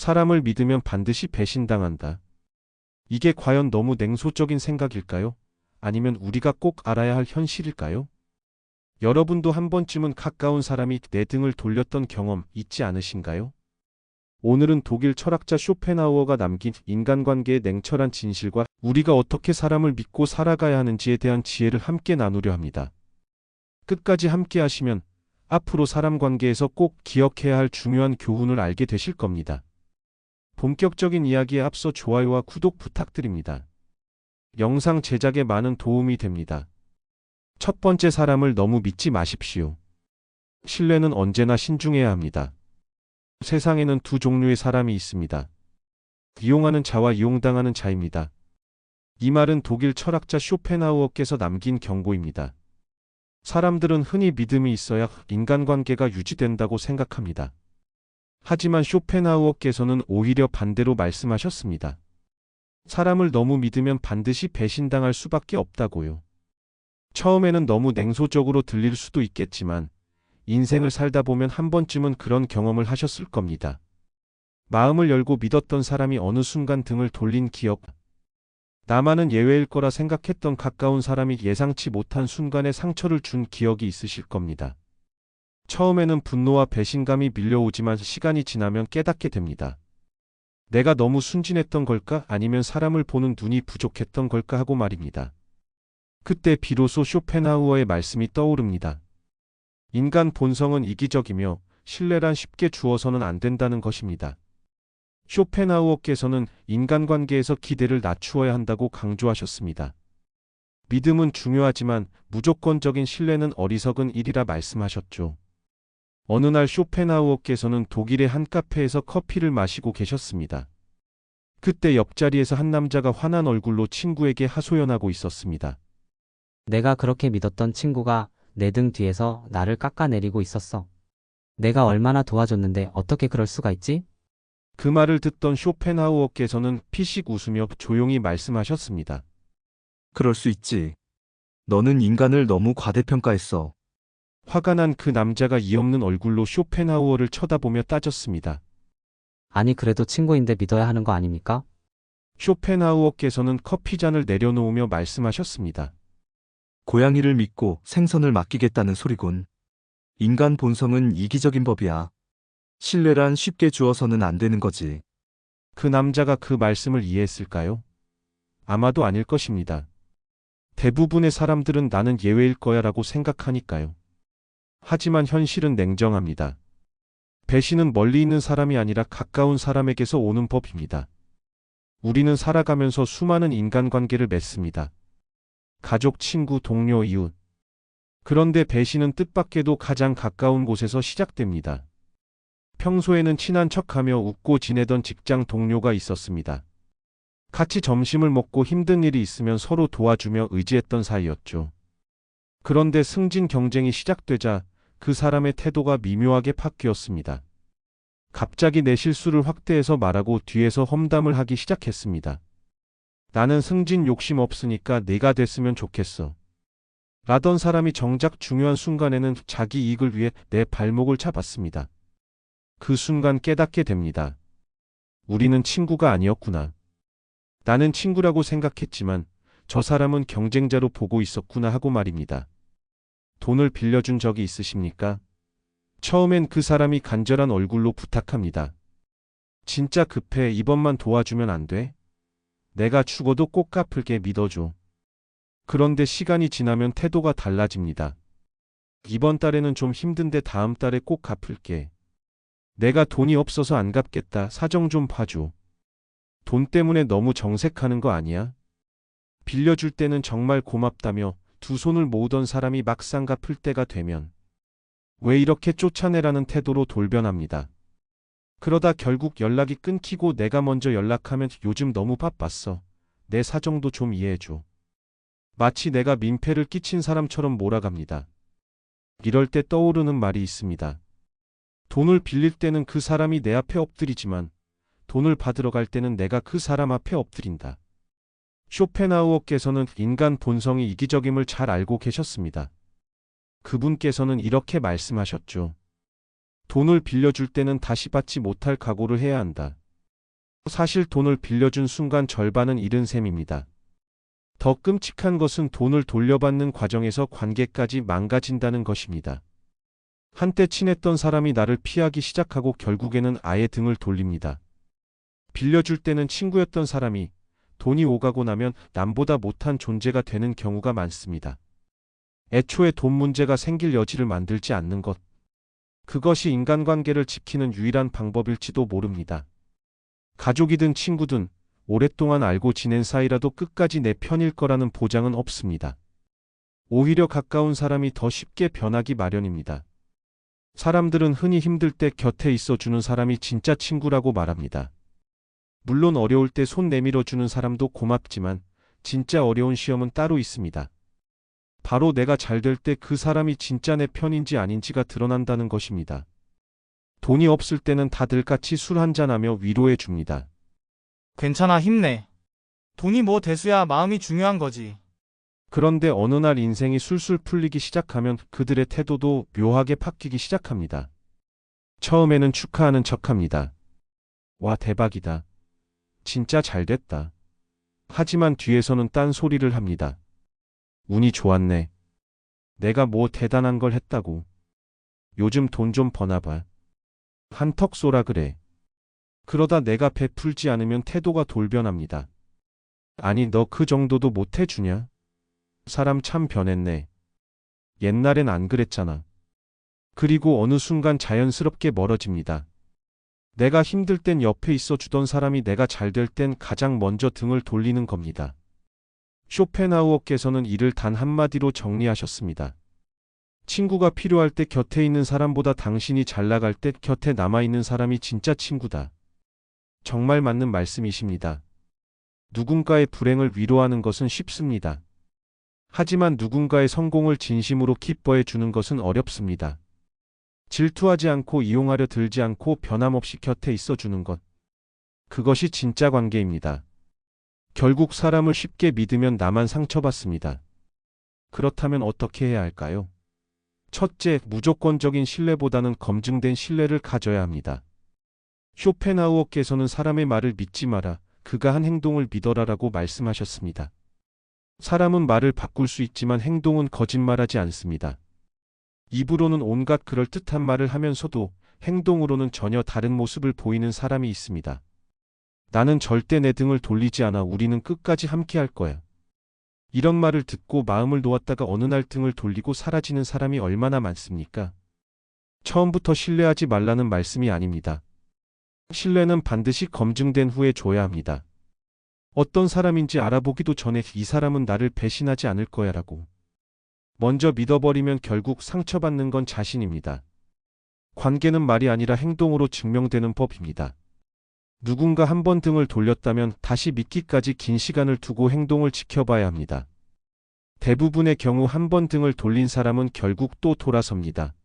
사람을 믿으면 반드시 배신당한다. 이게 과연 너무 냉소적인 생각일까요? 아니면 우리가 꼭 알아야 할 현실일까요? 여러분도 한 번쯤은 가까운 사람이 내 등을 돌렸던 경험 있지 않으신가요? 오늘은 독일 철학자 쇼펜하우어가 남긴 인간관계의 냉철한 진실과 우리가 어떻게 사람을 믿고 살아가야 하는지에 대한 지혜를 함께 나누려 합니다. 끝까지 함께 하시면 앞으로 사람 관계에서 꼭 기억해야 할 중요한 교훈을 알게 되실 겁니다. 본격적인 이야기에 앞서 좋아요와 구독 부탁드립니다. 영상 제작에 많은 도움이 됩니다. 첫 번째, 사람을 너무 믿지 마십시오. 신뢰는 언제나 신중해야 합니다. 세상에는 두 종류의 사람이 있습니다. 이용하는 자와 이용당하는 자입니다. 이 말은 독일 철학자 쇼펜하우어께서 남긴 경고입니다. 사람들은 흔히 믿음이 있어야 인간관계가 유지된다고 생각합니다. 하지만 쇼펜하우어께서는 오히려 반대로 말씀하셨습니다. 사람을 너무 믿으면 반드시 배신당할 수밖에 없다고요. 처음에는 너무 냉소적으로 들릴 수도 있겠지만 인생을 살다 보면 한 번쯤은 그런 경험을 하셨을 겁니다. 마음을 열고 믿었던 사람이 어느 순간 등을 돌린 기억, 나만은 예외일 거라 생각했던 가까운 사람이 예상치 못한 순간에 상처를 준 기억이 있으실 겁니다. 처음에는 분노와 배신감이 밀려오지만 시간이 지나면 깨닫게 됩니다. 내가 너무 순진했던 걸까, 아니면 사람을 보는 눈이 부족했던 걸까 하고 말입니다. 그때 비로소 쇼펜하우어의 말씀이 떠오릅니다. 인간 본성은 이기적이며 신뢰란 쉽게 주어서는 안 된다는 것입니다. 쇼펜하우어께서는 인간관계에서 기대를 낮추어야 한다고 강조하셨습니다. 믿음은 중요하지만 무조건적인 신뢰는 어리석은 일이라 말씀하셨죠. 어느 날 쇼펜하우어께서는 독일의 한 카페에서 커피를 마시고 계셨습니다. 그때 옆자리에서 한 남자가 화난 얼굴로 친구에게 하소연하고 있었습니다. 내가 그렇게 믿었던 친구가 내 등 뒤에서 나를 깎아내리고 있었어. 내가 얼마나 도와줬는데 어떻게 그럴 수가 있지? 그 말을 듣던 쇼펜하우어께서는 피식 웃으며 조용히 말씀하셨습니다. 그럴 수 있지. 너는 인간을 너무 과대평가했어. 화가 난 그 남자가 이없는 얼굴로 쇼펜하우어를 쳐다보며 따졌습니다. 아니 그래도 친구인데 믿어야 하는 거 아닙니까? 쇼펜하우어께서는 커피잔을 내려놓으며 말씀하셨습니다. 고양이를 믿고 생선을 맡기겠다는 소리군. 인간 본성은 이기적인 법이야. 신뢰란 쉽게 주어서는 안 되는 거지. 그 남자가 그 말씀을 이해했을까요? 아마도 아닐 것입니다. 대부분의 사람들은 나는 예외일 거야 라고 생각하니까요. 하지만 현실은 냉정합니다. 배신은 멀리 있는 사람이 아니라 가까운 사람에게서 오는 법입니다. 우리는 살아가면서 수많은 인간관계를 맺습니다. 가족, 친구, 동료, 이웃. 그런데 배신은 뜻밖에도 가장 가까운 곳에서 시작됩니다. 평소에는 친한 척하며 웃고 지내던 직장 동료가 있었습니다. 같이 점심을 먹고 힘든 일이 있으면 서로 도와주며 의지했던 사이였죠. 그런데 승진 경쟁이 시작되자 그 사람의 태도가 미묘하게 바뀌었습니다. 갑자기 내 실수를 확대해서 말하고 뒤에서 험담을 하기 시작했습니다. 나는 승진 욕심 없으니까 네가 됐으면 좋겠어. 라던 사람이 정작 중요한 순간에는 자기 이익을 위해 내 발목을 잡았습니다. 그 순간 깨닫게 됩니다. 우리는 친구가 아니었구나. 나는 친구라고 생각했지만 저 사람은 경쟁자로 보고 있었구나 하고 말입니다. 돈을 빌려준 적이 있으십니까? 처음엔 그 사람이 간절한 얼굴로 부탁합니다. 진짜 급해, 이번만 도와주면 안 돼? 내가 죽어도 꼭 갚을게, 믿어줘. 그런데 시간이 지나면 태도가 달라집니다. 이번 달에는 좀 힘든데 다음 달에 꼭 갚을게. 내가 돈이 없어서 안 갚겠다, 사정 좀 봐줘. 돈 때문에 너무 정색하는 거 아니야? 빌려줄 때는 정말 고맙다며 두 손을 모으던 사람이 막상 갚을 때가 되면 왜 이렇게 쫓아내라는 태도로 돌변합니다. 그러다 결국 연락이 끊기고 내가 먼저 연락하면 요즘 너무 바빴어. 내 사정도 좀 이해해줘. 마치 내가 민폐를 끼친 사람처럼 몰아갑니다. 이럴 때 떠오르는 말이 있습니다. 돈을 빌릴 때는 그 사람이 내 앞에 엎드리지만 돈을 받으러 갈 때는 내가 그 사람 앞에 엎드린다. 쇼펜하우어께서는 인간 본성이 이기적임을 잘 알고 계셨습니다. 그분께서는 이렇게 말씀하셨죠. 돈을 빌려줄 때는 다시 받지 못할 각오를 해야 한다. 사실 돈을 빌려준 순간 절반은 잃은 셈입니다. 더 끔찍한 것은 돈을 돌려받는 과정에서 관계까지 망가진다는 것입니다. 한때 친했던 사람이 나를 피하기 시작하고 결국에는 아예 등을 돌립니다. 빌려줄 때는 친구였던 사람이 돈이 오가고 나면 남보다 못한 존재가 되는 경우가 많습니다. 애초에 돈 문제가 생길 여지를 만들지 않는 것. 그것이 인간관계를 지키는 유일한 방법일지도 모릅니다. 가족이든 친구든 오랫동안 알고 지낸 사이라도 끝까지 내 편일 거라는 보장은 없습니다. 오히려 가까운 사람이 더 쉽게 변하기 마련입니다. 사람들은 흔히 힘들 때 곁에 있어주는 사람이 진짜 친구라고 말합니다. 물론 어려울 때 손 내밀어 주는 사람도 고맙지만 진짜 어려운 시험은 따로 있습니다. 바로 내가 잘 될 때 그 사람이 진짜 내 편인지 아닌지가 드러난다는 것입니다. 돈이 없을 때는 다들 같이 술 한잔하며 위로해 줍니다. 괜찮아, 힘내. 돈이 뭐 대수야, 마음이 중요한 거지. 그런데 어느 날 인생이 술술 풀리기 시작하면 그들의 태도도 묘하게 바뀌기 시작합니다. 처음에는 축하하는 척합니다. 와, 대박이다. 진짜 잘 됐다. 하지만 뒤에서는 딴 소리를 합니다. 운이 좋았네. 내가 뭐 대단한 걸 했다고. 요즘 돈 좀 버나봐. 한턱 쏘라 그래. 그러다 내가 베풀지 않으면 태도가 돌변합니다. 아니, 너 그 정도도 못 해주냐? 사람 참 변했네. 옛날엔 안 그랬잖아. 그리고 어느 순간 자연스럽게 멀어집니다. 내가 힘들 땐 옆에 있어 주던 사람이 내가 잘 될 땐 가장 먼저 등을 돌리는 겁니다. 쇼펜하우어께서는 이를 단 한마디로 정리하셨습니다. 친구가 필요할 때 곁에 있는 사람보다 당신이 잘 나갈 때 곁에 남아있는 사람이 진짜 친구다. 정말 맞는 말씀이십니다. 누군가의 불행을 위로하는 것은 쉽습니다. 하지만 누군가의 성공을 진심으로 기뻐해 주는 것은 어렵습니다. 질투하지 않고 이용하려 들지 않고 변함없이 곁에 있어 주는 것. 그것이 진짜 관계입니다. 결국 사람을 쉽게 믿으면 나만 상처받습니다. 그렇다면 어떻게 해야 할까요? 첫째, 무조건적인 신뢰보다는 검증된 신뢰를 가져야 합니다. 쇼펜하우어께서는 사람의 말을 믿지 마라, 그가 한 행동을 믿어라라고 말씀하셨습니다. 사람은 말을 바꿀 수 있지만 행동은 거짓말하지 않습니다. 입으로는 온갖 그럴듯한 말을 하면서도 행동으로는 전혀 다른 모습을 보이는 사람이 있습니다. 나는 절대 내 등을 돌리지 않아. 우리는 끝까지 함께 할 거야. 이런 말을 듣고 마음을 놓았다가 어느 날 등을 돌리고 사라지는 사람이 얼마나 많습니까? 처음부터 신뢰하지 말라는 말씀이 아닙니다. 신뢰는 반드시 검증된 후에 줘야 합니다. 어떤 사람인지 알아보기도 전에 이 사람은 나를 배신하지 않을 거야 라고. 먼저 믿어버리면 결국 상처받는 건 자신입니다. 관계는 말이 아니라 행동으로 증명되는 법입니다. 누군가 한 번 등을 돌렸다면 다시 믿기까지 긴 시간을 두고 행동을 지켜봐야 합니다. 대부분의 경우 한 번 등을 돌린 사람은 결국 또 돌아섭니다.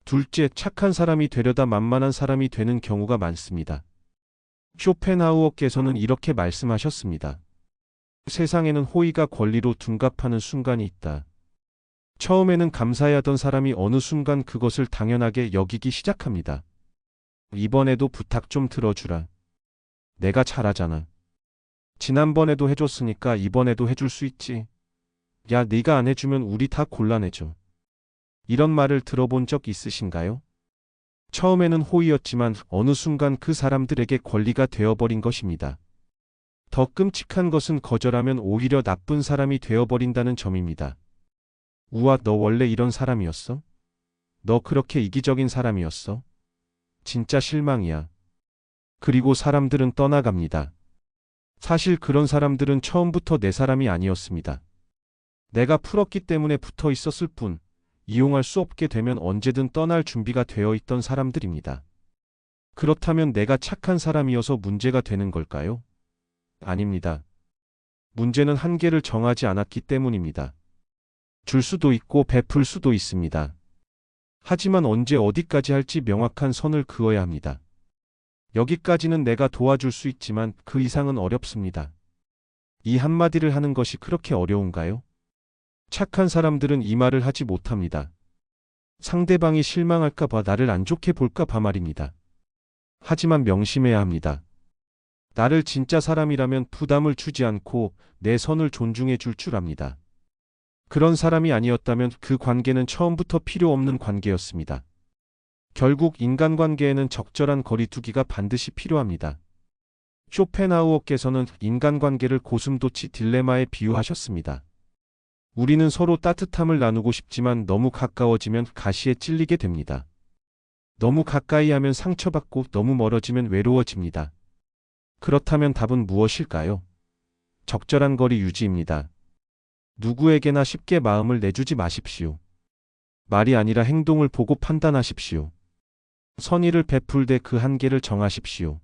둘째, 착한 사람이 되려다 만만한 사람이 되는 경우가 많습니다. 쇼펜하우어께서는 이렇게 말씀하셨습니다. 세상에는 호의가 권리로 둔갑하는 순간이 있다. 처음에는 감사해하던 사람이 어느 순간 그것을 당연하게 여기기 시작합니다. 이번에도 부탁 좀 들어주라. 내가 잘하잖아. 지난번에도 해줬으니까 이번에도 해줄 수 있지. 야, 네가 안 해주면 우리 다 곤란해져. 이런 말을 들어본 적 있으신가요? 처음에는 호의였지만 어느 순간 그 사람들에게 권리가 되어버린 것입니다. 더 끔찍한 것은 거절하면 오히려 나쁜 사람이 되어버린다는 점입니다. 우와, 너 원래 이런 사람이었어? 너 그렇게 이기적인 사람이었어? 진짜 실망이야. 그리고 사람들은 떠나갑니다. 사실 그런 사람들은 처음부터 내 사람이 아니었습니다. 내가 풀었기 때문에 붙어 있었을 뿐, 이용할 수 없게 되면 언제든 떠날 준비가 되어 있던 사람들입니다. 그렇다면 내가 착한 사람이어서 문제가 되는 걸까요? 아닙니다. 문제는 한계를 정하지 않았기 때문입니다. 줄 수도 있고 베풀 수도 있습니다. 하지만 언제 어디까지 할지 명확한 선을 그어야 합니다. 여기까지는 내가 도와줄 수 있지만 그 이상은 어렵습니다. 이 한마디를 하는 것이 그렇게 어려운가요? 착한 사람들은 이 말을 하지 못합니다. 상대방이 실망할까봐 나를 안 좋게 볼까봐 말입니다. 하지만 명심해야 합니다. 나를 진짜 사람이라면 부담을 주지 않고 내 선을 존중해 줄 줄 압니다. 그런 사람이 아니었다면 그 관계는 처음부터 필요 없는 관계였습니다. 결국 인간관계에는 적절한 거리두기가 반드시 필요합니다. 쇼펜하우어께서는 인간관계를 고슴도치 딜레마에 비유하셨습니다. 우리는 서로 따뜻함을 나누고 싶지만 너무 가까워지면 가시에 찔리게 됩니다. 너무 가까이 하면 상처받고 너무 멀어지면 외로워집니다. 그렇다면 답은 무엇일까요? 적절한 거리 유지입니다. 누구에게나 쉽게 마음을 내주지 마십시오. 말이 아니라 행동을 보고 판단하십시오. 선의를 베풀 때 그 한계를 정하십시오.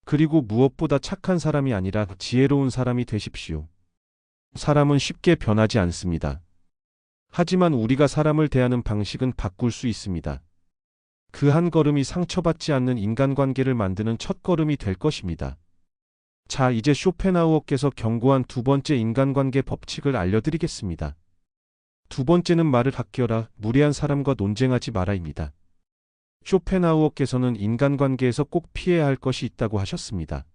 그리고 무엇보다 착한 사람이 아니라 지혜로운 사람이 되십시오. 사람은 쉽게 변하지 않습니다. 하지만 우리가 사람을 대하는 방식은 바꿀 수 있습니다. 그 한 걸음이 상처받지 않는 인간관계를 만드는 첫걸음이 될 것입니다. 자, 이제 쇼펜하우어께서 경고한 두 번째 인간관계 법칙을 알려드리겠습니다. 두 번째는 말을 아껴라, 무례한 사람과 논쟁하지 마라입니다. 쇼펜하우어께서는 인간관계에서 꼭 피해야 할 것이 있다고 하셨습니다.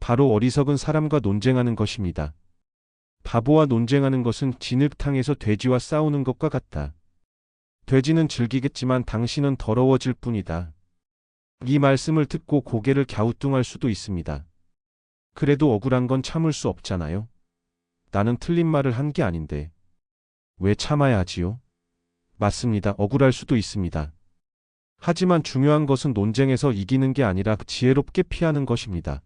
바로 어리석은 사람과 논쟁하는 것입니다. 바보와 논쟁하는 것은 진흙탕에서 돼지와 싸우는 것과 같다. 돼지는 즐기겠지만 당신은 더러워질 뿐이다. 이 말씀을 듣고 고개를 갸우뚱할 수도 있습니다. 그래도 억울한 건 참을 수 없잖아요. 나는 틀린 말을 한 게 아닌데. 왜 참아야 하지요? 맞습니다. 억울할 수도 있습니다. 하지만 중요한 것은 논쟁에서 이기는 게 아니라 지혜롭게 피하는 것입니다.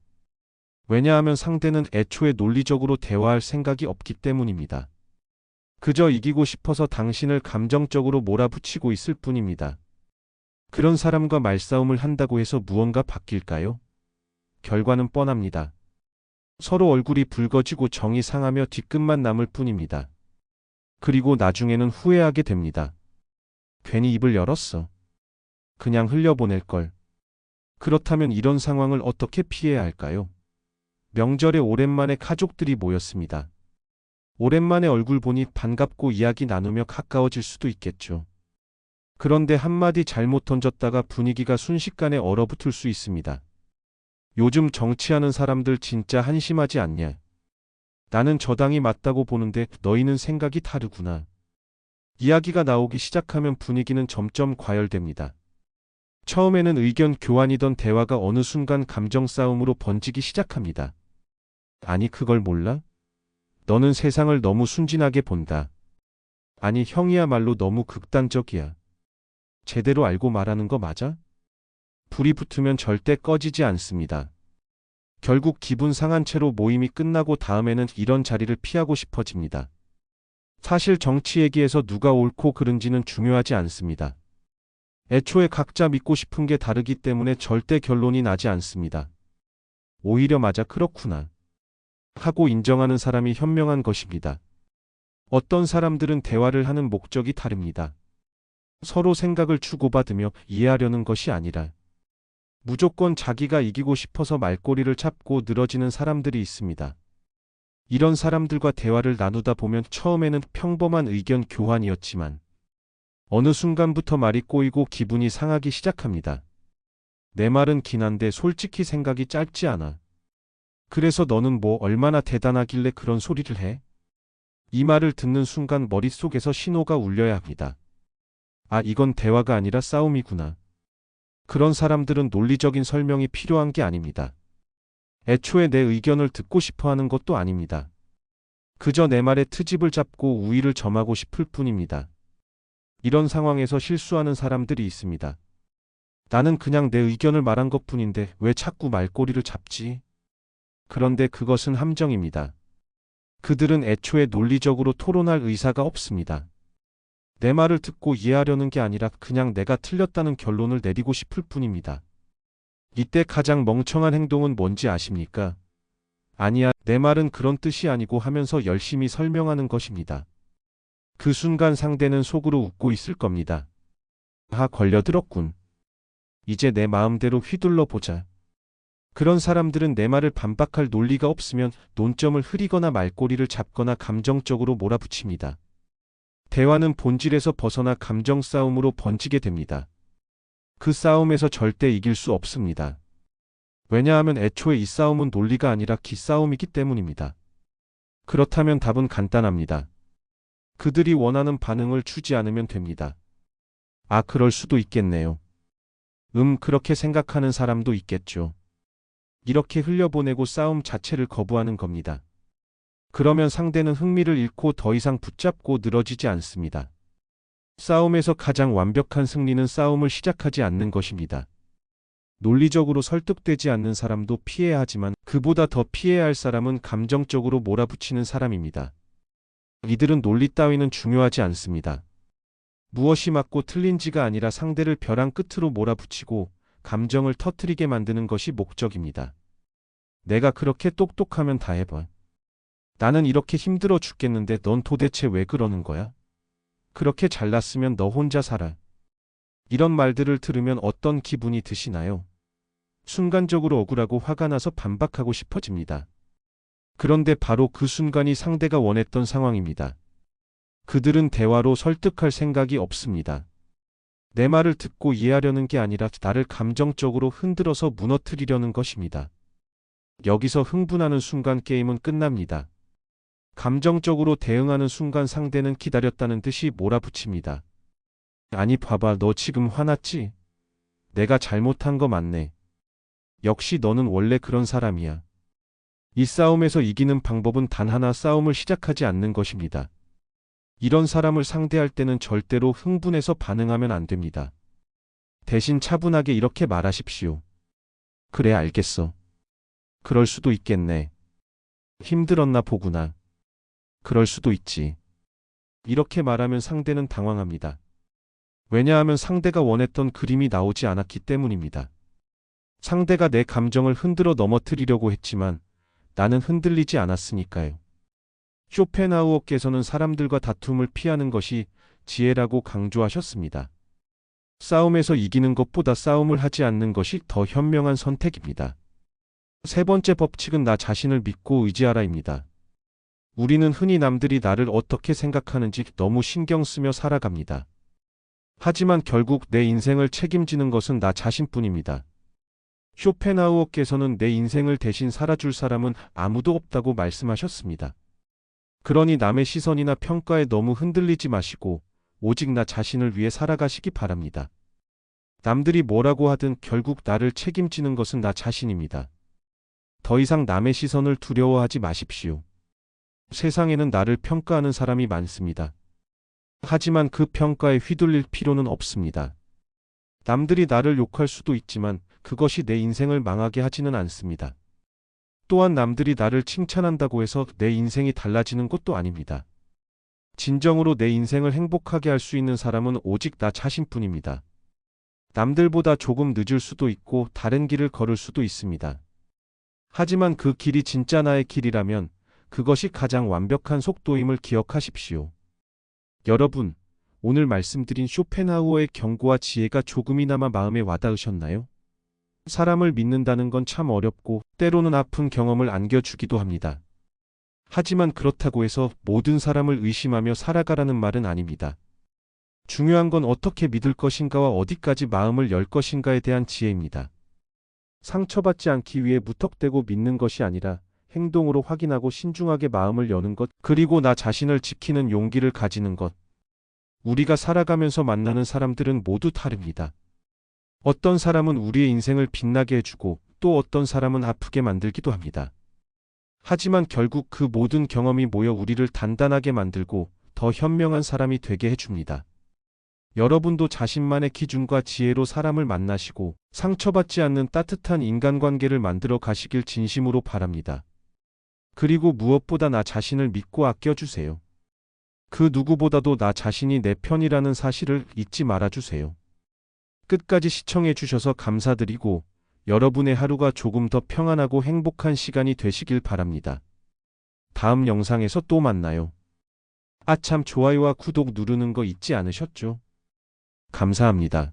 왜냐하면 상대는 애초에 논리적으로 대화할 생각이 없기 때문입니다. 그저 이기고 싶어서 당신을 감정적으로 몰아붙이고 있을 뿐입니다. 그런 사람과 말싸움을 한다고 해서 무언가 바뀔까요? 결과는 뻔합니다. 서로 얼굴이 붉어지고 정이 상하며 뒤끝만 남을 뿐입니다. 그리고 나중에는 후회하게 됩니다. 괜히 입을 열었어. 그냥 흘려보낼 걸. 그렇다면 이런 상황을 어떻게 피해야 할까요? 명절에 오랜만에 가족들이 모였습니다. 오랜만에 얼굴 보니 반갑고 이야기 나누며 가까워질 수도 있겠죠. 그런데 한마디 잘못 던졌다가 분위기가 순식간에 얼어붙을 수 있습니다. 요즘 정치하는 사람들 진짜 한심하지 않냐? 나는 저당이 맞다고 보는데 너희는 생각이 다르구나. 이야기가 나오기 시작하면 분위기는 점점 과열됩니다. 처음에는 의견 교환이던 대화가 어느 순간 감정 싸움으로 번지기 시작합니다. 아니, 그걸 몰라? 너는 세상을 너무 순진하게 본다. 아니, 형이야말로 너무 극단적이야. 제대로 알고 말하는 거 맞아? 불이 붙으면 절대 꺼지지 않습니다. 결국 기분 상한 채로 모임이 끝나고 다음에는 이런 자리를 피하고 싶어집니다. 사실 정치 얘기에서 누가 옳고 그른지는 중요하지 않습니다. 애초에 각자 믿고 싶은 게 다르기 때문에 절대 결론이 나지 않습니다. 오히려 맞아, 그렇구나 하고 인정하는 사람이 현명한 것입니다. 어떤 사람들은 대화를 하는 목적이 다릅니다. 서로 생각을 주고받으며 이해하려는 것이 아니라 무조건 자기가 이기고 싶어서 말꼬리를 잡고 늘어지는 사람들이 있습니다. 이런 사람들과 대화를 나누다 보면 처음에는 평범한 의견 교환이었지만 어느 순간부터 말이 꼬이고 기분이 상하기 시작합니다. 내 말은 긴 한데 솔직히 생각이 짧지 않아. 그래서 너는 뭐 얼마나 대단하길래 그런 소리를 해? 이 말을 듣는 순간 머릿속에서 신호가 울려야 합니다. 아, 이건 대화가 아니라 싸움이구나. 그런 사람들은 논리적인 설명이 필요한 게 아닙니다. 애초에 내 의견을 듣고 싶어 하는 것도 아닙니다. 그저 내 말에 트집을 잡고 우위를 점하고 싶을 뿐입니다. 이런 상황에서 실수하는 사람들이 있습니다. 나는 그냥 내 의견을 말한 것뿐인데 왜 자꾸 말꼬리를 잡지? 그런데 그것은 함정입니다. 그들은 애초에 논리적으로 토론할 의사가 없습니다. 내 말을 듣고 이해하려는 게 아니라 그냥 내가 틀렸다는 결론을 내리고 싶을 뿐입니다. 이때 가장 멍청한 행동은 뭔지 아십니까? 아니야, 내 말은 그런 뜻이 아니고 하면서 열심히 설명하는 것입니다. 그 순간 상대는 속으로 웃고 있을 겁니다. 아, 걸려들었군. 이제 내 마음대로 휘둘러 보자. 그런 사람들은 내 말을 반박할 논리가 없으면 논점을 흐리거나 말꼬리를 잡거나 감정적으로 몰아붙입니다. 대화는 본질에서 벗어나 감정 싸움으로 번지게 됩니다. 그 싸움에서 절대 이길 수 없습니다. 왜냐하면 애초에 이 싸움은 논리가 아니라 기싸움이기 때문입니다. 그렇다면 답은 간단합니다. 그들이 원하는 반응을 주지 않으면 됩니다. 아, 그럴 수도 있겠네요. 그렇게 생각하는 사람도 있겠죠. 이렇게 흘려보내고 싸움 자체를 거부하는 겁니다. 그러면 상대는 흥미를 잃고 더 이상 붙잡고 늘어지지 않습니다. 싸움에서 가장 완벽한 승리는 싸움을 시작하지 않는 것입니다. 논리적으로 설득되지 않는 사람도 피해야 하지만 그보다 더 피해야 할 사람은 감정적으로 몰아붙이는 사람입니다. 이들은 논리 따위는 중요하지 않습니다. 무엇이 맞고 틀린지가 아니라 상대를 벼랑 끝으로 몰아붙이고 감정을 터뜨리게 만드는 것이 목적입니다. 내가 그렇게 똑똑하면 다 해봐. 나는 이렇게 힘들어 죽겠는데 넌 도대체 왜 그러는 거야? 그렇게 잘났으면 너 혼자 살아. 이런 말들을 들으면 어떤 기분이 드시나요? 순간적으로 억울하고 화가 나서 반박하고 싶어집니다. 그런데 바로 그 순간이 상대가 원했던 상황입니다. 그들은 대화로 설득할 생각이 없습니다. 내 말을 듣고 이해하려는 게 아니라 나를 감정적으로 흔들어서 무너뜨리려는 것입니다. 여기서 흥분하는 순간 게임은 끝납니다. 감정적으로 대응하는 순간 상대는 기다렸다는 듯이 몰아붙입니다. 아니 봐봐, 너 지금 화났지? 내가 잘못한 거 맞네. 역시 너는 원래 그런 사람이야. 이 싸움에서 이기는 방법은 단 하나, 싸움을 시작하지 않는 것입니다. 이런 사람을 상대할 때는 절대로 흥분해서 반응하면 안 됩니다. 대신 차분하게 이렇게 말하십시오. 그래, 알겠어. 그럴 수도 있겠네. 힘들었나 보구나. 그럴 수도 있지. 이렇게 말하면 상대는 당황합니다. 왜냐하면 상대가 원했던 그림이 나오지 않았기 때문입니다. 상대가 내 감정을 흔들어 넘어뜨리려고 했지만 나는 흔들리지 않았으니까요. 쇼펜하우어께서는 사람들과 다툼을 피하는 것이 지혜라고 강조하셨습니다. 싸움에서 이기는 것보다 싸움을 하지 않는 것이 더 현명한 선택입니다. 세 번째 법칙은 나 자신을 믿고 의지하라입니다. 우리는 흔히 남들이 나를 어떻게 생각하는지 너무 신경 쓰며 살아갑니다. 하지만 결국 내 인생을 책임지는 것은 나 자신뿐입니다. 쇼펜하우어께서는 내 인생을 대신 살아줄 사람은 아무도 없다고 말씀하셨습니다. 그러니 남의 시선이나 평가에 너무 흔들리지 마시고 오직 나 자신을 위해 살아가시기 바랍니다. 남들이 뭐라고 하든 결국 나를 책임지는 것은 나 자신입니다. 더 이상 남의 시선을 두려워하지 마십시오. 세상에는 나를 평가하는 사람이 많습니다. 하지만 그 평가에 휘둘릴 필요는 없습니다. 남들이 나를 욕할 수도 있지만 그것이 내 인생을 망하게 하지는 않습니다. 또한 남들이 나를 칭찬한다고 해서 내 인생이 달라지는 것도 아닙니다. 진정으로 내 인생을 행복하게 할 수 있는 사람은 오직 나 자신뿐입니다. 남들보다 조금 늦을 수도 있고 다른 길을 걸을 수도 있습니다. 하지만 그 길이 진짜 나의 길이라면 그것이 가장 완벽한 속도임을 기억하십시오. 여러분, 오늘 말씀드린 쇼펜하우어의 경고와 지혜가 조금이나마 마음에 와닿으셨나요? 사람을 믿는다는 건 참 어렵고 때로는 아픈 경험을 안겨주기도 합니다. 하지만 그렇다고 해서 모든 사람을 의심하며 살아가라는 말은 아닙니다. 중요한 건 어떻게 믿을 것인가와 어디까지 마음을 열 것인가에 대한 지혜입니다. 상처받지 않기 위해 무턱대고 믿는 것이 아니라 행동으로 확인하고 신중하게 마음을 여는 것, 그리고 나 자신을 지키는 용기를 가지는 것. 우리가 살아가면서 만나는 사람들은 모두 다릅니다. 어떤 사람은 우리의 인생을 빛나게 해주고 또 어떤 사람은 아프게 만들기도 합니다. 하지만 결국 그 모든 경험이 모여 우리를 단단하게 만들고 더 현명한 사람이 되게 해줍니다. 여러분도 자신만의 기준과 지혜로 사람을 만나시고 상처받지 않는 따뜻한 인간관계를 만들어 가시길 진심으로 바랍니다. 그리고 무엇보다 나 자신을 믿고 아껴주세요. 그 누구보다도 나 자신이 내 편이라는 사실을 잊지 말아주세요. 끝까지 시청해 주셔서 감사드리고 여러분의 하루가 조금 더 평안하고 행복한 시간이 되시길 바랍니다. 다음 영상에서 또 만나요. 아참, 좋아요와 구독 누르는 거 잊지 않으셨죠? 감사합니다.